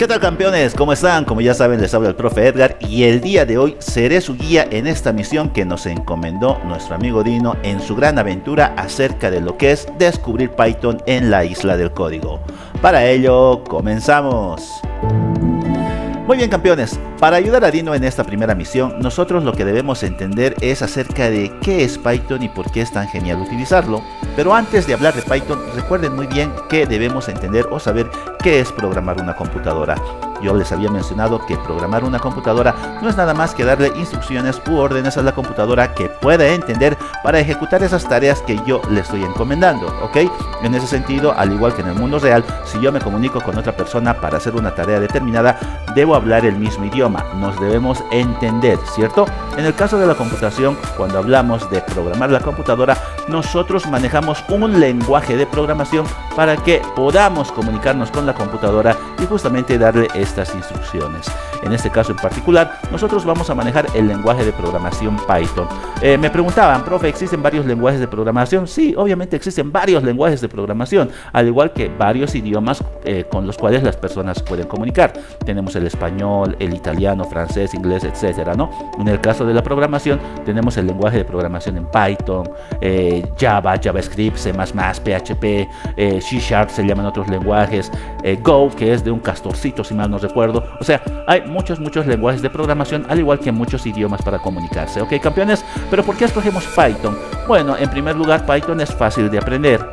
¿Qué tal, campeones? ¿Cómo están? Como ya saben, les habla el profe Edgar y el día de hoy seré su guía en esta misión que nos encomendó nuestro amigo Dino en su gran aventura acerca de lo que es descubrir Python en la Isla del Código. Para ello, comenzamos. Muy bien, campeones, para ayudar a Dino en esta primera misión, nosotros lo que debemos entender es acerca de qué es Python y por qué es tan genial utilizarlo. Pero antes de hablar de Python, recuerden muy bien que debemos entender o saber qué es programar una computadora. Yo les había mencionado que programar una computadora no es nada más que darle instrucciones u órdenes a la computadora que pueda entender para ejecutar esas tareas que yo le estoy encomendando, ¿ok? En ese sentido, al igual que en el mundo real, si yo me comunico con otra persona para hacer una tarea determinada, debo hablar el mismo idioma, nos debemos entender, ¿cierto? En el caso de la computación, cuando hablamos de programar la computadora, nosotros manejamos un lenguaje de programación para que podamos comunicarnos con la computadora y justamente darle estas instrucciones. En este caso en particular, nosotros vamos a manejar el lenguaje de programación Python. Me preguntaban, profe, ¿existen varios lenguajes de programación? Sí, obviamente existen varios lenguajes de programación, al igual que varios idiomas con los cuales las personas pueden comunicar. Tenemos el español, el italiano, francés, inglés, etcétera, ¿no? En el caso de la programación, tenemos el lenguaje de programación en Python, Java, JavaScript, C++, PHP, C# se llaman otros lenguajes, Go, que es de un castorcito, si mal no recuerdo. O sea, hay muchos lenguajes de programación, al igual que muchos idiomas para comunicarse. ¿Ok, campeones? ¿Pero por qué escogemos Python? Bueno, en primer lugar, Python es fácil de aprender.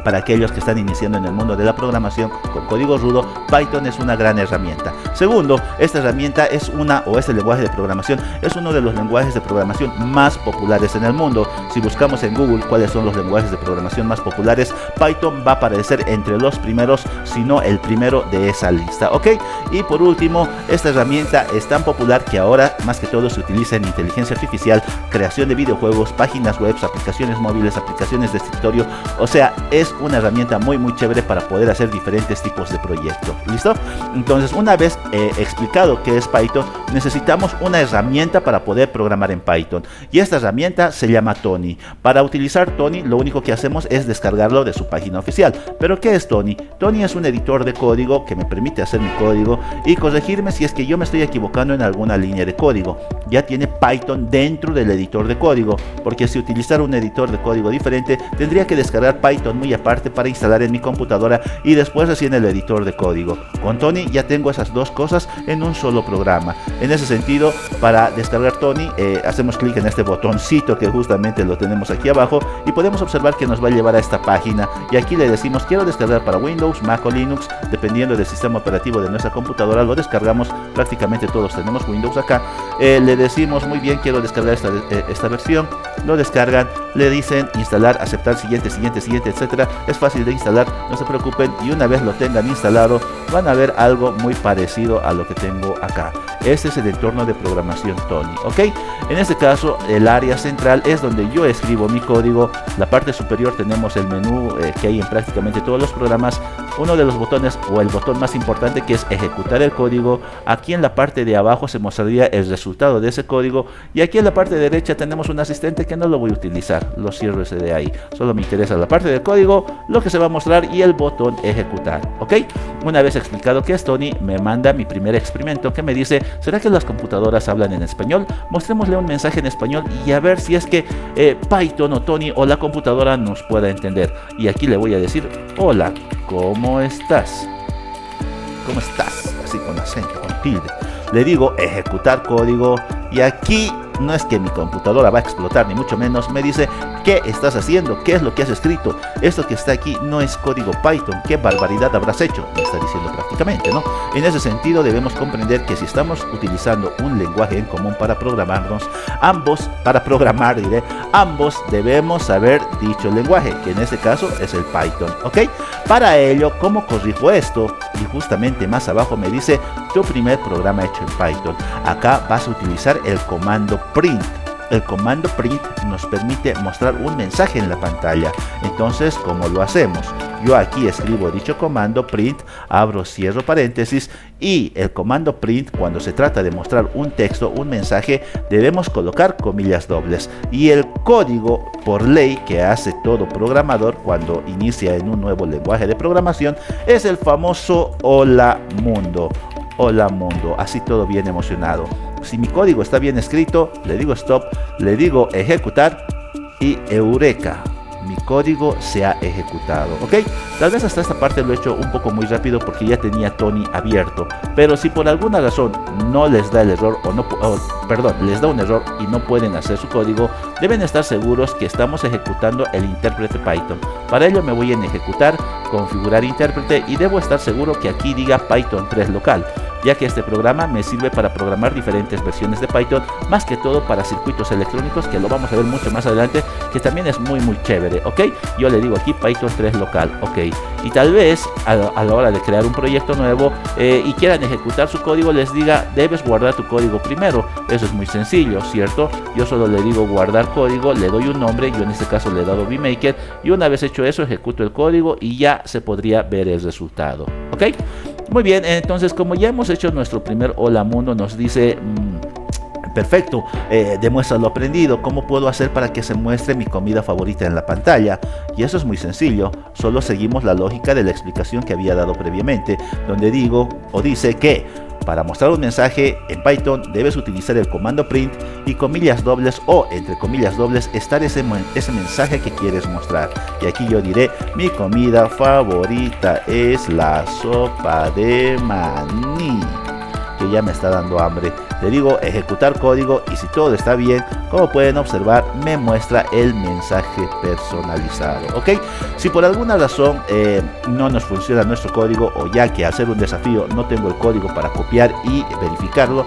Para aquellos que están iniciando en el mundo de la programación con código rudo, Python es una gran herramienta. Segundo, esta herramienta este lenguaje de programación es uno de los lenguajes de programación más populares en el mundo. Si buscamos en Google cuáles son los lenguajes de programación más populares, Python va a aparecer entre los primeros, si no el primero de esa lista, ¿ok? Y por último, esta herramienta es tan popular que ahora más que todo se utiliza en inteligencia artificial, creación de videojuegos, páginas web, aplicaciones móviles, aplicaciones de escritorio. O sea, es una herramienta muy chévere para poder hacer diferentes tipos de proyectos. ¿Listo? Entonces, una vez explicado qué es Python, necesitamos una herramienta para poder programar en Python. Y esta herramienta se llama Tony. Para utilizar Tony, lo único que hacemos es descargarlo de su página oficial. ¿Pero qué es Tony? Tony es un editor de código que me permite hacer mi código y corregirme si es que yo me estoy equivocando en alguna línea de código. Ya tiene Python dentro del editor de código, porque si utilizara un editor de código diferente, tendría que descargar Python muy aparte para instalar en mi computadora y después recién el editor de código. Con Tony ya tengo esas dos cosas en un solo programa. En ese sentido, para descargar Tony, hacemos clic en este botoncito que justamente lo tenemos aquí abajo y podemos observar que nos va a llevar a esta página, y aquí le decimos quiero descargar para Windows, Mac o Linux, dependiendo del sistema operativo de nuestra computadora. Lo descargamos, prácticamente todos tenemos Windows acá. Le decimos muy bien, quiero descargar esta versión, lo descargan, le dicen instalar, aceptar, siguiente, etcétera. Es fácil de instalar, no se preocupen, y una vez lo tengan instalado van a ver algo muy parecido a lo que tengo acá. Este es el entorno de programación Tony, ¿ok? En este caso, el área central es donde yo escribo mi código. La parte superior tenemos el menú que hay en prácticamente todos los programas. Uno de los botones, o el botón más importante, que es ejecutar el código. Aquí en la parte de abajo se mostraría el resultado de ese código, y aquí en la parte derecha tenemos un asistente que no lo voy a utilizar, lo cierro ese de ahí. Solo me interesa la parte del código, lo que se va a mostrar y el botón ejecutar, ¿ok? Una vez explicado qué es Tony, me manda mi primer experimento que me dice, ¿será que las computadoras hablan en español? Mostrémosle un mensaje en español y a ver si es que Python o Tony o la computadora nos pueda entender. Y aquí le voy a decir, hola, ¿cómo estás? ¿Cómo estás? Así con acento, con tilde. Le digo ejecutar código y aquí no es que mi computadora va a explotar, ni mucho menos. Me dice, ¿qué estás haciendo? ¿Qué es lo que has escrito? Esto que está aquí no es código Python. ¿Qué barbaridad habrás hecho? Me está diciendo prácticamente, ¿no? En ese sentido debemos comprender que si estamos utilizando un lenguaje en común para programarnos, ambos debemos haber dicho lenguaje, que en este caso es el Python, ¿ok? Para ello, ¿cómo corrijo esto? Y justamente más abajo me dice, tu primer programa hecho en Python. Acá vas a utilizar el comando print. El comando print nos permite mostrar un mensaje en la pantalla. Entonces, ¿cómo lo hacemos? yo aquí escribo dicho comando print, abro, cierro paréntesis, y el comando print, cuando se trata de mostrar un texto, un mensaje, debemos colocar comillas dobles. Y el código por ley que hace todo programador cuando inicia en un nuevo lenguaje de programación es el famoso hola mundo. Hola mundo, así todo bien emocionado. Si mi código está bien escrito, le digo stop, le digo ejecutar y eureka, mi código se ha ejecutado, ¿ok? Tal vez hasta esta parte lo he hecho un poco muy rápido porque ya tenía Tony abierto, pero si por alguna razón no les da el error les da un error y no pueden hacer su código, deben estar seguros que estamos ejecutando el intérprete Python. Para ello me voy en ejecutar, configurar intérprete y debo estar seguro que aquí diga Python 3 local, ya que este programa me sirve para programar diferentes versiones de Python, más que todo para circuitos electrónicos, que lo vamos a ver mucho más adelante, que también es muy chévere, ¿ok? Yo le digo aquí Python 3 local, ¿ok? Y tal vez a la hora de crear un proyecto nuevo y quieran ejecutar su código, les diga, debes guardar tu código primero. Eso es muy sencillo, ¿cierto? Yo solo le digo guardar código, le doy un nombre, yo en este caso le he dado vMaker, y una vez hecho eso, ejecuto el código y ya se podría ver el resultado, ¿ok? Muy bien, entonces como ya hemos hecho nuestro primer hola mundo, nos dice perfecto, demuestra lo aprendido. ¿Cómo puedo hacer para que se muestre mi comida favorita en la pantalla? Y eso es muy sencillo, solo seguimos la lógica de la explicación que había dado previamente, donde digo o dice que para mostrar un mensaje en Python debes utilizar el comando print y comillas dobles o entre comillas dobles estar ese mensaje que quieres mostrar. Y aquí yo diré, mi comida favorita es la sopa de maní, que ya me está dando hambre. Le digo ejecutar código y si todo está bien, como pueden observar, me muestra el mensaje personalizado, ¿ok? Si por alguna razón no nos funciona nuestro código, o ya que hacer un desafío no tengo el código para copiar y verificarlo,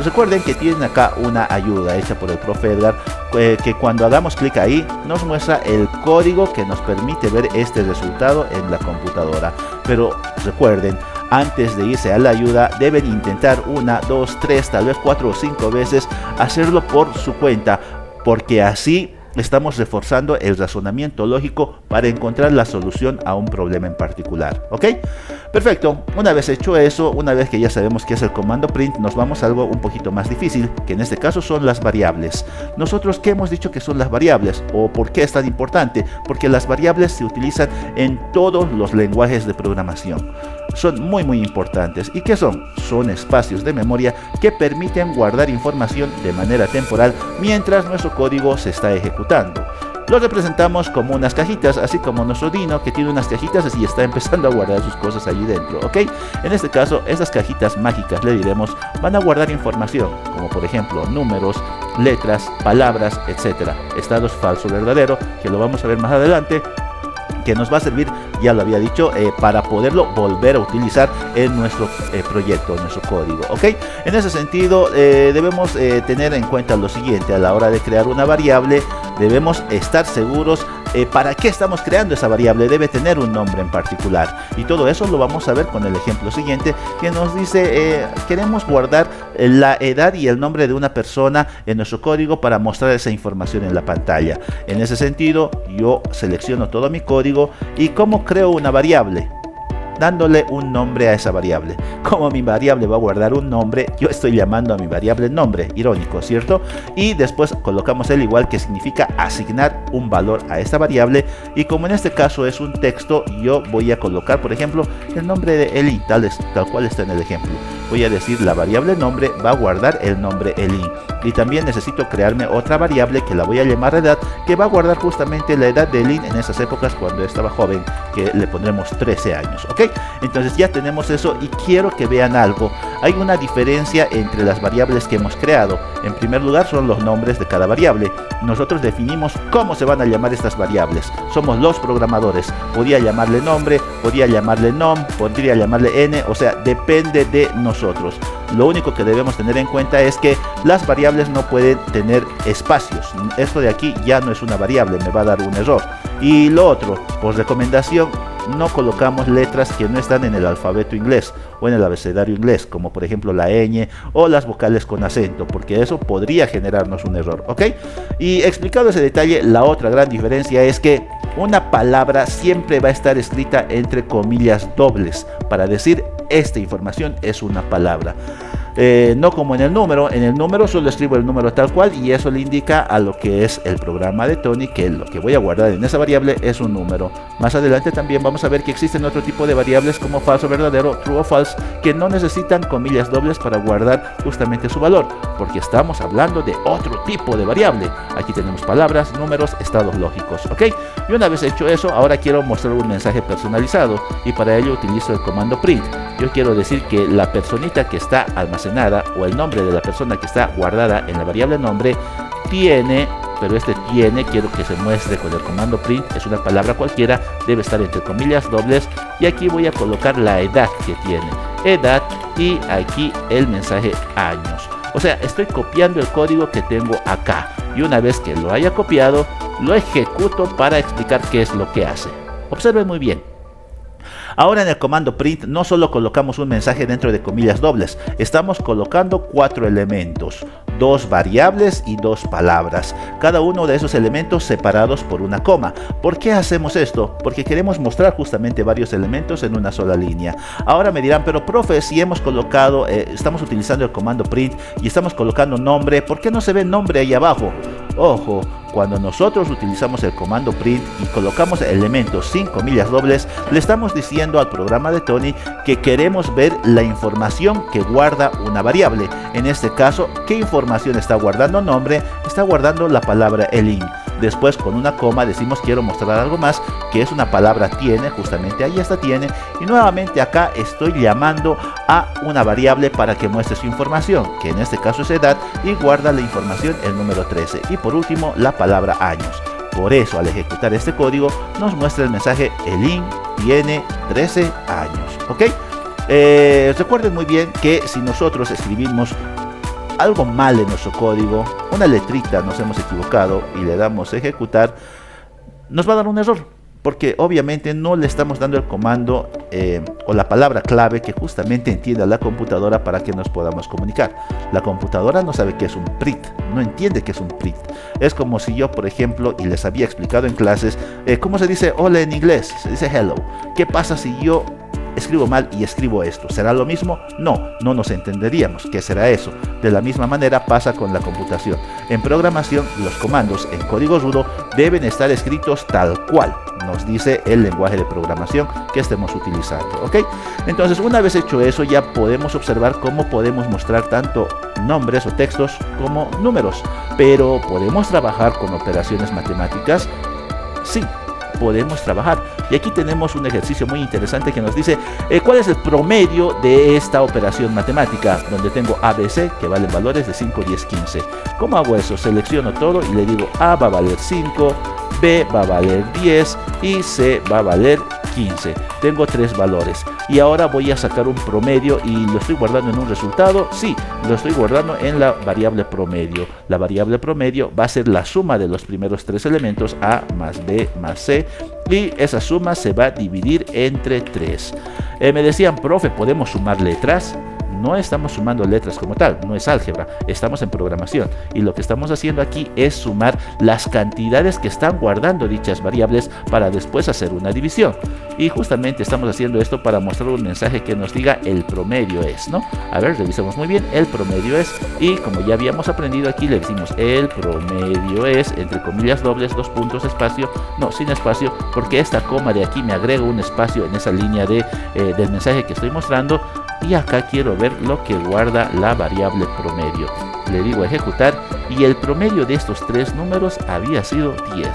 recuerden que tienen acá una ayuda hecha por el profe Edgar, que cuando hagamos clic ahí nos muestra el código que nos permite ver este resultado en la computadora. Pero recuerden, antes de irse a la ayuda deben intentar 1, 2, 3, tal vez 4 o 5 veces hacerlo por su cuenta, porque así estamos reforzando el razonamiento lógico para encontrar la solución a un problema en particular, ¿ok? Perfecto, una vez hecho eso, una vez que ya sabemos qué es el comando print, nos vamos a algo un poquito más difícil, que en este caso son las variables. Nosotros, ¿qué hemos dicho que son las variables? ¿O por qué es tan importante? Porque las variables se utilizan en todos los lenguajes de programación. Son muy importantes. ¿Y qué son? Son espacios de memoria que permiten guardar información de manera temporal mientras nuestro código se está ejecutando. Lo representamos como unas cajitas, así como nuestro Dino, que tiene unas cajitas y está empezando a guardar sus cosas allí dentro, ¿ok? En este caso, estas cajitas mágicas, le diremos, van a guardar información, como por ejemplo números, letras, palabras, etcétera. Estados falso verdadero, que lo vamos a ver más adelante, que nos va a servir, ya lo había dicho, para poderlo volver a utilizar en nuestro proyecto, en nuestro código, ¿ok? En ese sentido, debemos tener en cuenta lo siguiente: a la hora de crear una variable, debemos estar seguros para qué estamos creando esa variable. Debe tener un nombre en particular, y todo eso lo vamos a ver con el ejemplo siguiente, que nos dice, queremos guardar la edad y el nombre de una persona en nuestro código para mostrar esa información en la pantalla. En ese sentido, yo selecciono todo mi código. ¿Y cómo creo una variable? Dándole un nombre a esa variable. Como mi variable va a guardar un nombre, yo estoy llamando a mi variable nombre, irónico, ¿cierto? Y después colocamos el igual, que significa asignar un valor a esta variable, y como en este caso es un texto, yo voy a colocar, por ejemplo, el nombre de Elin, tal cual está en el ejemplo. Voy a decir, la variable nombre va a guardar el nombre Elin, y también necesito crearme otra variable que la voy a llamar edad, que va a guardar justamente la edad de Elin en esas épocas cuando estaba joven, que le pondremos 13 años, ¿ok? Entonces ya tenemos eso, y quiero que vean algo. Hay una diferencia entre las variables que hemos creado. En primer lugar, son los nombres de cada variable. Nosotros definimos cómo se van a llamar estas variables. Somos los programadores. Podría llamarle nombre, podría llamarle nom, podría llamarle n, o sea, depende de nosotros. Lo único que debemos tener en cuenta es que las variables no pueden tener espacios. Esto de aquí ya no es una variable, me va a dar un error. Y lo otro, por recomendación, no colocamos letras que no están en el alfabeto inglés o en el abecedario inglés, como por ejemplo la ñ o las vocales con acento, porque eso podría generarnos un error, ¿ok? Y explicado ese detalle, la otra gran diferencia es que una palabra siempre va a estar escrita entre comillas dobles para decir esta información es una palabra. No como en el número solo escribo el número tal cual y eso le indica a lo que es el programa de Tony que lo que voy a guardar en esa variable es un número. Más adelante también vamos a ver que existen otro tipo de variables como falso, verdadero, true o false, que no necesitan comillas dobles para guardar justamente su valor, porque estamos hablando de otro tipo de variable. Aquí tenemos palabras, números, estados lógicos, ¿ok? Y una vez hecho eso, ahora quiero mostrar un mensaje personalizado y para ello utilizo el comando print. Yo quiero decir que la personita que está almacenada o el nombre de la persona que está guardada en la variable nombre tiene, pero este tiene quiero que se muestre con el comando print, es una palabra cualquiera, debe estar entre comillas dobles y aquí voy a colocar la edad que tiene, edad, y aquí el mensaje años. O sea, estoy copiando el código que tengo acá y una vez que lo haya copiado, lo ejecuto para explicar qué es lo que hace. Observen muy bien. Ahora en el comando print no solo colocamos un mensaje dentro de comillas dobles, estamos colocando 4 elementos, 2 variables y 2 palabras, cada uno de esos elementos separados por una coma. ¿Por qué hacemos esto? Porque queremos mostrar justamente varios elementos en una sola línea. Ahora me dirán, pero profe, si hemos colocado, estamos utilizando el comando print y estamos colocando nombre, ¿por qué no se ve nombre ahí abajo? Ojo, cuando nosotros utilizamos el comando print y colocamos elementos sin comillas dobles, le estamos diciendo al programa de Tony que queremos ver la información que guarda una variable. En este caso, ¿qué información está guardando? Nombre, está guardando la palabra elin. Después con una coma decimos quiero mostrar algo más, que es una palabra tiene, justamente ahí está tiene, y nuevamente acá estoy llamando a una variable para que muestre su información, que en este caso es edad, y guarda la información el número 13, y por último la palabra años. Por eso al ejecutar este código nos muestra el mensaje elin tiene 13 años, ¿ok? Recuerden muy bien que si nosotros escribimos algo mal en nuestro código, una letrita nos hemos equivocado y le damos a ejecutar, nos va a dar un error, porque obviamente no le estamos dando el comando o la palabra clave que justamente entienda la computadora para que nos podamos comunicar. La computadora no sabe qué es un print, no entiende qué es un print. Es como si yo, por ejemplo, y les había explicado en clases, ¿cómo se dice hola en inglés? Se dice hello. ¿Qué pasa si yo escribo mal y escribo esto? ¿Será lo mismo? No, no nos entenderíamos. ¿Qué será eso? De la misma manera pasa con la computación. En programación, los comandos en código rudo deben estar escritos tal cual nos dice el lenguaje de programación que estemos utilizando, ¿ok? Entonces, una vez hecho eso, ya podemos observar cómo podemos mostrar tanto nombres o textos como números. Pero, ¿podemos trabajar con operaciones matemáticas? Sí, podemos trabajar. Y aquí tenemos un ejercicio muy interesante que nos dice cuál es el promedio de esta operación matemática, donde tengo A, B, C, que valen valores de 5, 10, 15. ¿Cómo hago eso? Selecciono todo y le digo A va a valer 5, B va a valer 10 y C va a valer 15. Tengo 3 valores y ahora voy a sacar un promedio y lo estoy guardando en un resultado. Sí, lo estoy guardando en la variable promedio. La variable promedio va a ser la suma de los primeros 3 elementos, A más B más C, y esa suma se va a dividir entre 3. Me decían, profe, ¿podemos sumar letras? No estamos sumando letras como tal, no es álgebra, estamos en programación y lo que estamos haciendo aquí es sumar las cantidades que están guardando dichas variables para después hacer una división. Y justamente estamos haciendo esto para mostrar un mensaje que nos diga el promedio es, ¿no? A ver, revisemos muy bien, el promedio es, y como ya habíamos aprendido aquí, le decimos el promedio es, entre comillas dobles, 2 puntos, espacio, no, sin espacio, porque esta coma de aquí me agrega un espacio en esa línea del mensaje que estoy mostrando. Y acá quiero ver lo que guarda la variable promedio. Le digo ejecutar y el promedio de estos 3 números había sido 10.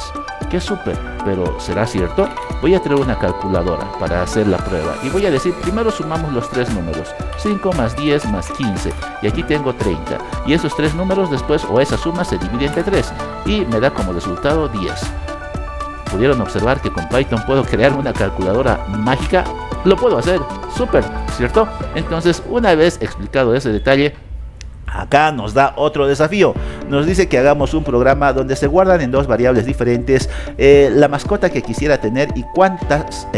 ¡Qué súper! Pero ¿será cierto? Voy a traer una calculadora para hacer la prueba y voy a decir, primero sumamos los 3 números, 5 más 10 más 15, y aquí tengo 30. Y esos 3 números después, o esa suma, se divide entre 3 y me da como resultado 10. ¿Pudieron observar que con Python puedo crear una calculadora mágica? Lo puedo hacer, súper, ¿cierto? Entonces, una vez explicado ese detalle, acá nos da otro desafío. Nos dice que hagamos un programa donde se guardan en 2 variables diferentes la mascota que quisiera tener y cuántas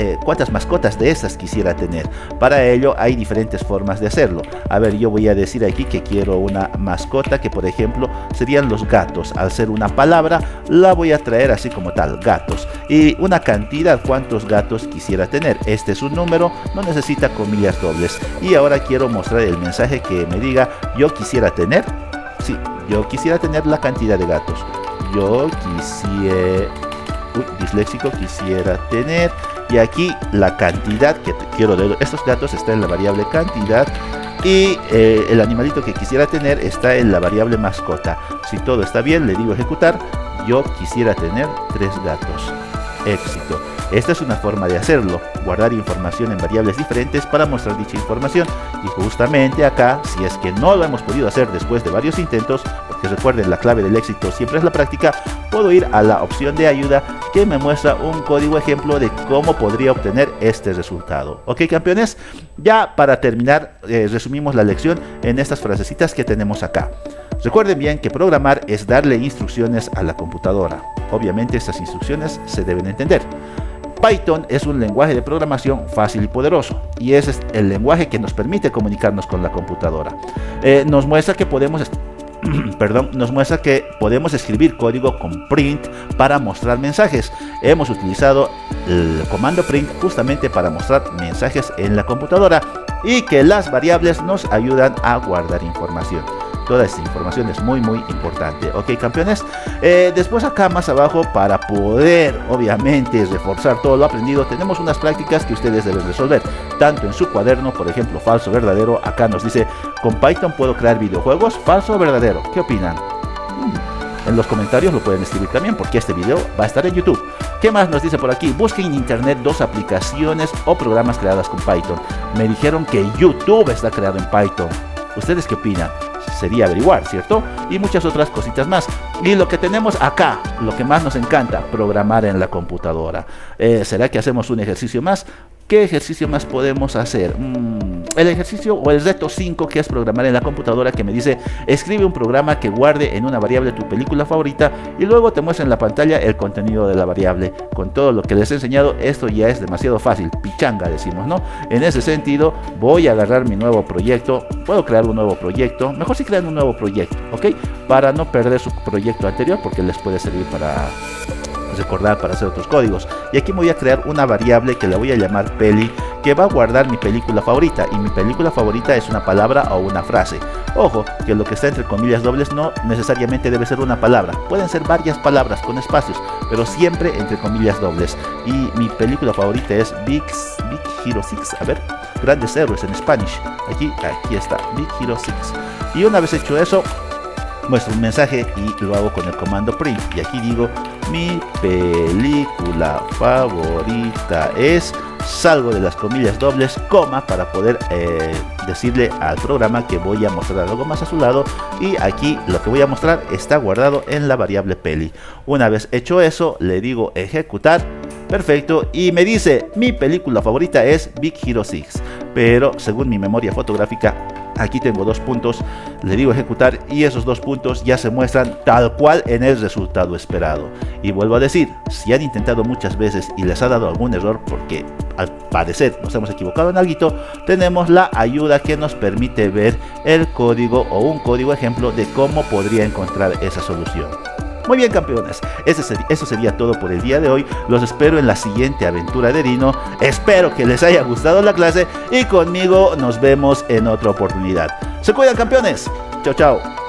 mascotas de estas quisiera tener. Para ello hay diferentes formas de hacerlo. A ver, yo voy a decir aquí que quiero una mascota que, por ejemplo, serían los gatos. Al ser una palabra, la voy a traer así como tal, gatos. y una cantidad, cuántos gatos quisiera tener. Este es un número, no necesita comillas dobles. Y ahora quiero mostrar el mensaje que me diga yo quisiera tener. Sí, yo quisiera tener la cantidad de gatos. Yo quisiera... disléxico, quisiera tener. Y aquí la cantidad que quiero de estos gatos está en la variable cantidad. Y el animalito que quisiera tener está en la variable mascota. Si todo está bien, le digo ejecutar. Yo quisiera tener 3 gatos. Éxito. Esta es una forma de hacerlo, guardar información en variables diferentes para mostrar dicha información. Y justamente acá, si es que no lo hemos podido hacer después de varios intentos, porque recuerden, la clave del éxito siempre es la práctica, puedo ir a la opción de ayuda que me muestra un código ejemplo de cómo podría obtener este resultado. Ok, campeones, ya para terminar, resumimos la lección en estas frasecitas que tenemos acá. Recuerden bien que programar es darle instrucciones a la computadora. Obviamente estas instrucciones se deben entender. Python es un lenguaje de programación fácil y poderoso, y ese es el lenguaje que nos permite comunicarnos con la computadora. Nos muestra que podemos escribir código con print para mostrar mensajes. Hemos utilizado el comando print justamente para mostrar mensajes en la computadora, y que las variables nos ayudan a guardar información. Toda esta información es muy importante. Ok, campeones, después acá más abajo, para poder obviamente reforzar todo lo aprendido, tenemos unas prácticas que ustedes deben resolver tanto en su cuaderno. Por ejemplo, falso o verdadero. Acá nos dice: con Python puedo crear videojuegos, falso o verdadero. ¿Qué opinan? En los comentarios lo pueden escribir también, porque este video va a estar en YouTube. ¿Qué más nos dice por aquí? Busque en internet 2 aplicaciones o programas creadas con Python. Me dijeron que YouTube está creado en Python. ¿Ustedes qué opinan? Sería averiguar, ¿cierto? Y muchas otras cositas más. Y lo que tenemos acá, lo que más nos encanta, programar en la computadora. ¿Será que hacemos un ejercicio más? ¿Qué ejercicio más podemos hacer? El ejercicio o el reto 5, que es programar en la computadora, que me dice: escribe un programa que guarde en una variable tu película favorita y luego te muestra en la pantalla el contenido de la variable. Con todo lo que les he enseñado, esto ya es demasiado fácil, pichanga decimos, ¿no? En ese sentido, voy a agarrar mi nuevo proyecto. Puedo crear un nuevo proyecto, mejor si crean un nuevo proyecto, ¿ok? Para no perder su proyecto anterior, porque les puede servir para recordar, para hacer otros códigos. Y aquí voy a crear una variable que la voy a llamar peli, que va a guardar mi película favorita. Y mi película favorita es una palabra o una frase. Ojo, que lo que está entre comillas dobles no necesariamente debe ser una palabra, pueden ser varias palabras con espacios, pero siempre entre comillas dobles. Y mi película favorita es Big Hero 6. A ver, Grandes Héroes en Spanish. Aquí está, Big Hero 6. Y una vez hecho eso, muestro un mensaje y lo hago con el comando print. Y aquí digo: mi película favorita es... salgo de las comillas dobles, coma, para poder decirle al programa que voy a mostrar algo más a su lado. Y aquí lo que voy a mostrar está guardado en la variable peli. Una vez hecho eso, le digo ejecutar. Perfecto, y me dice: mi película favorita es Big Hero 6. Pero según mi memoria fotográfica, aquí tengo 2 puntos. Le digo ejecutar y esos 2 puntos ya se muestran tal cual en el resultado esperado. Y vuelvo a decir, si han intentado muchas veces y les ha dado algún error, porque al parecer nos hemos equivocado en algo, tenemos la ayuda que nos permite ver el código o un código ejemplo de cómo podría encontrar esa solución. Muy bien, campeones, eso sería todo por el día de hoy. Los espero en la siguiente aventura de Dino. Espero que les haya gustado la clase y conmigo nos vemos en otra oportunidad. Se cuidan, campeones. Chao, chao.